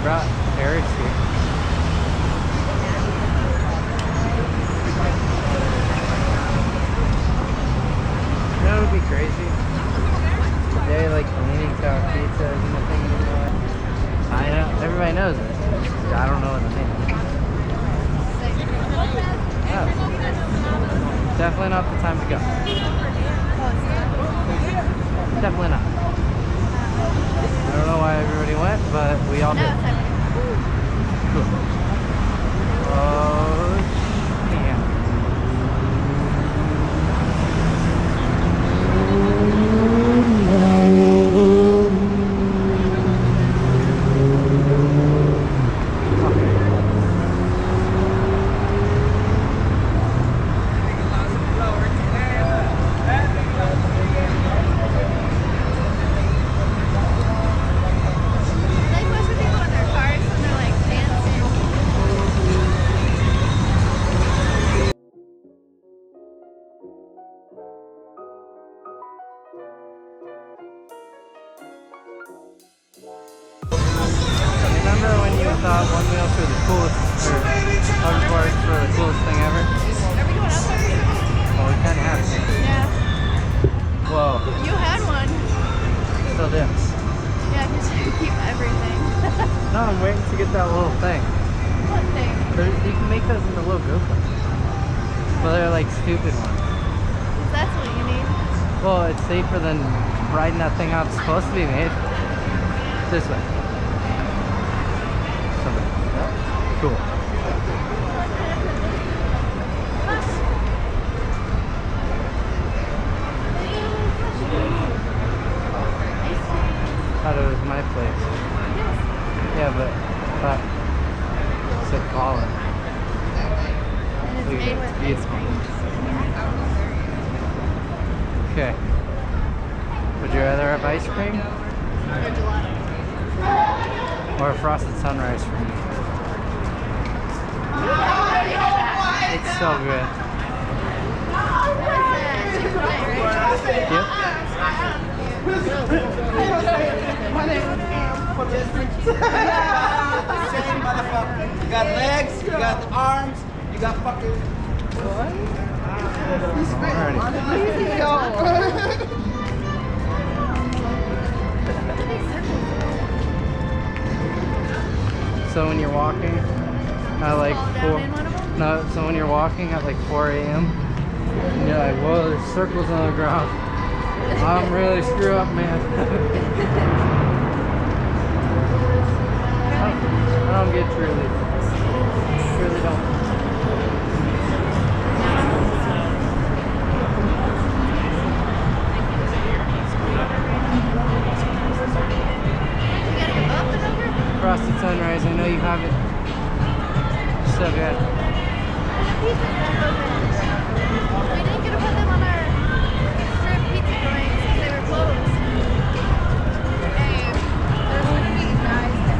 brought Paris here. You know what would be crazy? Today, like Leaning Tower Pizza isn't a thing anymore. I know, everybody knows it. I don't know what the name is. Oh. Definitely not the time to go. Definitely not. I don't know why everybody went, but we all did. Cool. Oh, damn. Remember when you thought one wheels were the coolest, or hoverboards were the coolest thing ever? Are we going up there? Well, we kind of have to. Yeah. Whoa. You had one. Still do. Yeah, because you keep everything. No, I'm waiting to get that little thing. What thing? You can make those into little GoPros. But they're like stupid ones. That's what you need. Well, it's safer than riding that thing out. It's supposed to be made. This way. Something. Yep. Cool. Thought it was my place. Yeah, but it said Colin. And it's made with ice cream. Okay. Would you rather have ice cream? Or gelato. Or a frosted sunrise for me? It's so good. Yep. You got legs, you got the arms, you got fucking. So when you're walking at like 4, no, so when you're walking at like 4 a.m. and you're like, whoa, there's circles on the ground. I'm really screwed up, man. I don't get truly. Really don't. Frosted sunrise, I know you have it. So good. We didn't get to put them on our strip pizza joints because they were closed. Hey, there's one of these guys that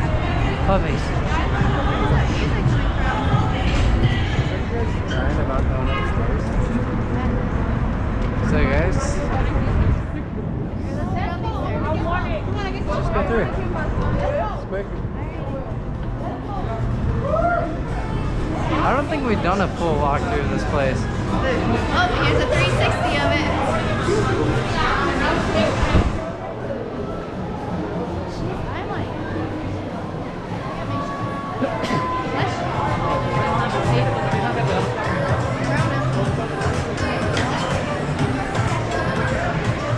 Puppies. where's that music coming from? Crying about going upstairs. So guys, just go through. It's quick. I don't think we've done a full walkthrough of this place. Oh, here's a 360 of it. I'm like,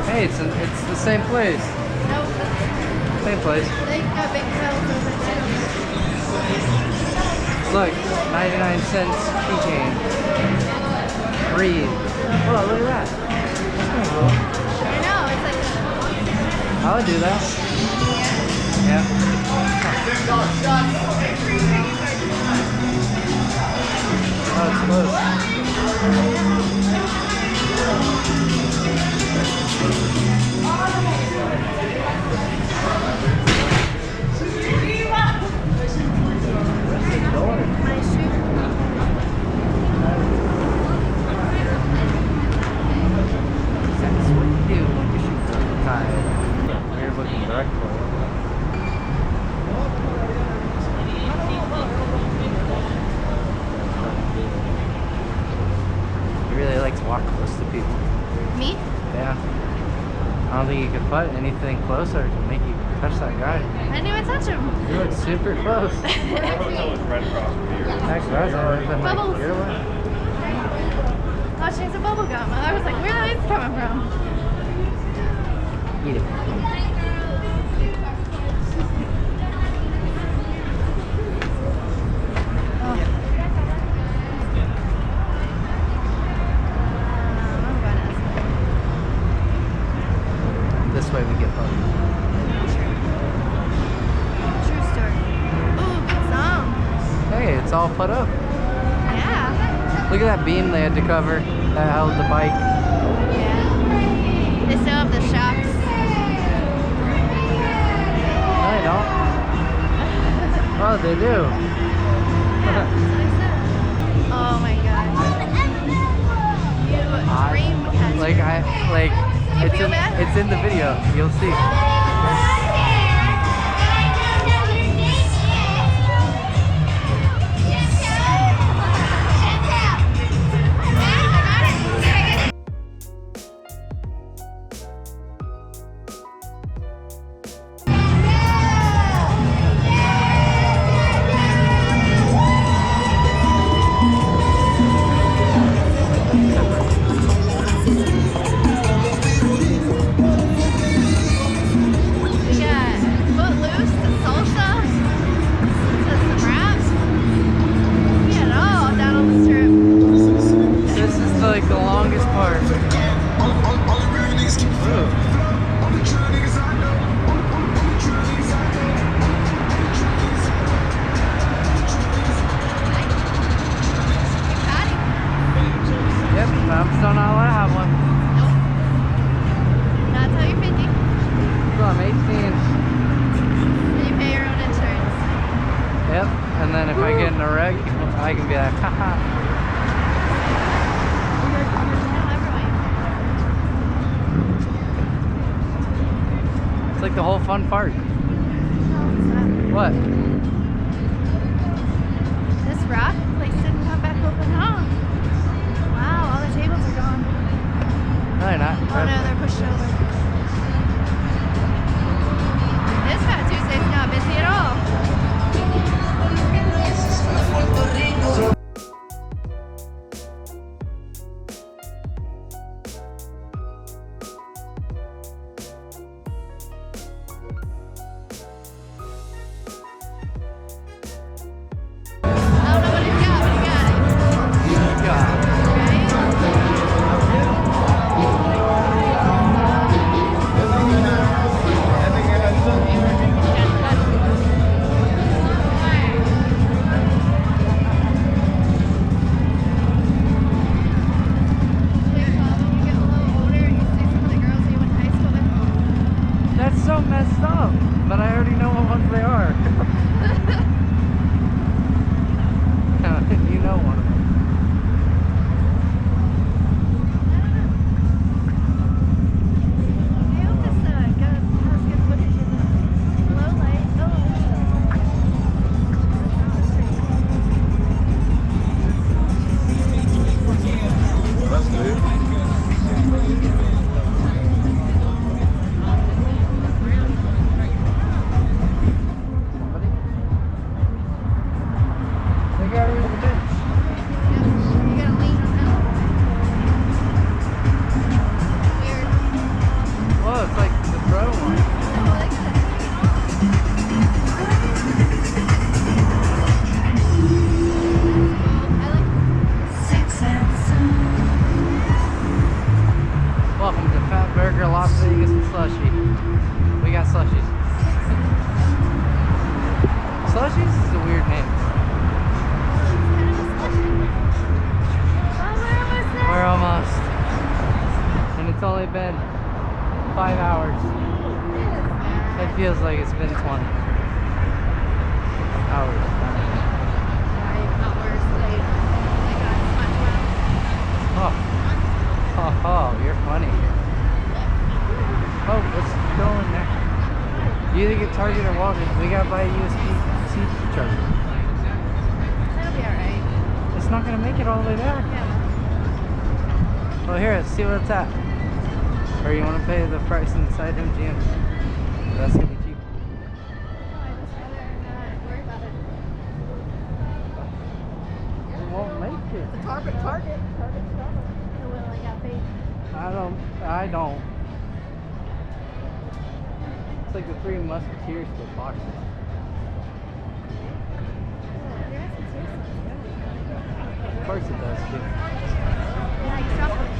Hey, it's the same place. nope. Same place. They got big bells over too. Look, 99 cents keychain. Breathe. Whoa, look at that. That's kind of cool. I know, it's like I would do that. Yeah. Oh, it's close. my shoe. That's what you do when you shoot from the time. Weird looking back. foot anything closer to make you touch that guy. I didn't even touch him. You look super close. That guy's always been like, Bubbles. your way. Oh, she needs a bubble gum. I was like, where are these coming from? Eat it. This way we get home. True story. Ooh, good song. Hey, it's all put up. Yeah. Look at that beam they had to cover that held the bike. Yeah. They still have the shocks. No, they don't. Oh, they do. Yeah, that's what I said. Oh my gosh. You dream catcher. It's feel in, bad? it's in the video. You'll see. Like the longest part. Yep, I'm still not allowed to have one. Nope. Not till you're 50. So I'm 18. And you pay your own insurance. Yep, and then if I get in a wreck, I can be like, haha. It's like the whole fun part. What? This rock place didn't come back open, huh? Wow, all the tables are gone. No, they're not. Oh no, they're pushed over. This Fat Tuesday's not busy at all. That's so messed up, but I already know what ones they are. You know one of them. I hope this has good footage in the low light. That's good. They got rid of the bench. You gotta lean on that. Weird. Whoa, it's like the pro one. Oh, look at that. I like Welcome to Fat Burger Las Vegas and Slushy. We got slushies. Slushies is a weird name. We're almost. And it's only been 5 hours. It feels like it's been 20 hours. Oh, you're funny. Oh, let's go in there. You either get Target or Walgreens. We gotta buy a USB-C charger. That'll be alright. It's not gonna make it all the way there. Yeah. Well, here, let's see what it's at. Or you want to pay the price inside MGM? That's gonna be cheap. No, I just rather not worry about it. You won't make it. The Target's trouble. I will, I got paid. I don't. It's like the Three Musketeers with boxes. Of course it does too. Like chocolate.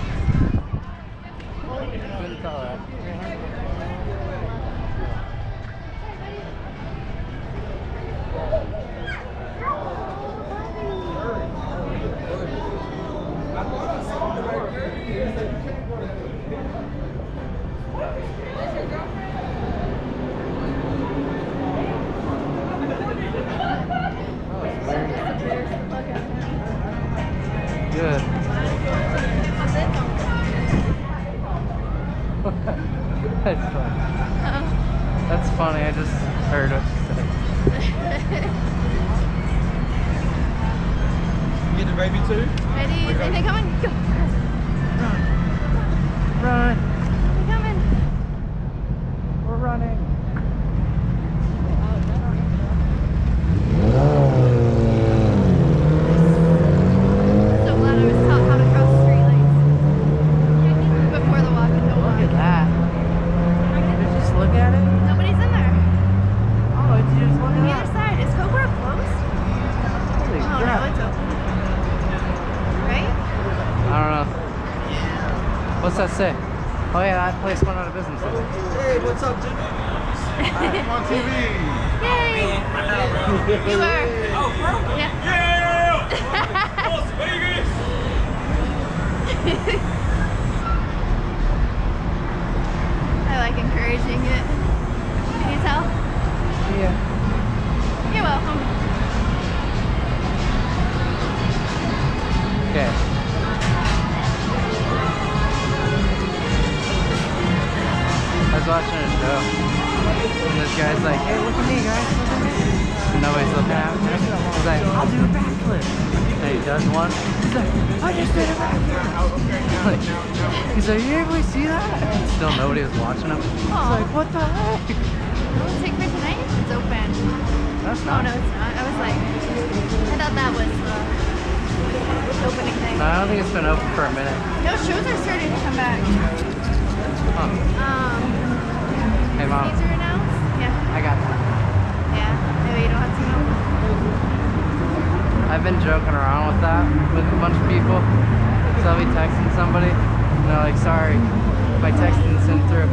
Couldn't tell that. Good. That's funny. That's funny. I just heard it. You get the baby too? Ready? Are they coming? Go. Run. They're coming. We're running. So glad I was taught how to cross the street lights before the walk and no walk. Look at that. Did you just look at it? Nobody's in there. Oh, did you just look On the at other that? side. Is Cobra closed? Holy Oh no, crap. it's open. Right? I don't know. What's that say? Oh yeah, that place went out of business. I think. Hey, what's up, dude? I'm on TV. Yay! You were. Oh, bro. Yeah. Yeah! Las Vegas! I like encouraging it. Can you tell? Yeah. You're welcome. Okay. I was watching a show, and this guy's like, "Hey, look at me, guys! Look at me!" And nobody's looking at him. He's like, "I'll do a backflip." And he does one. He's like, "I just did a backflip." Like, he's like, "You really see that?" And still nobody was watching him. He's Aw. like, "What the heck?" Oh, take me tonight? It's open. That's Oh not. no, it's not. I was like, I thought that was the opening thing. No, I don't think it's been open for a minute. No, shows are starting to come back. Huh. Hey, Mom. These are announced? Yeah. I got that. Yeah. Maybe you don't have to know. I've been joking around with that with a bunch of people. So I'll be texting somebody, and they're like, "Sorry, my text didn't send through."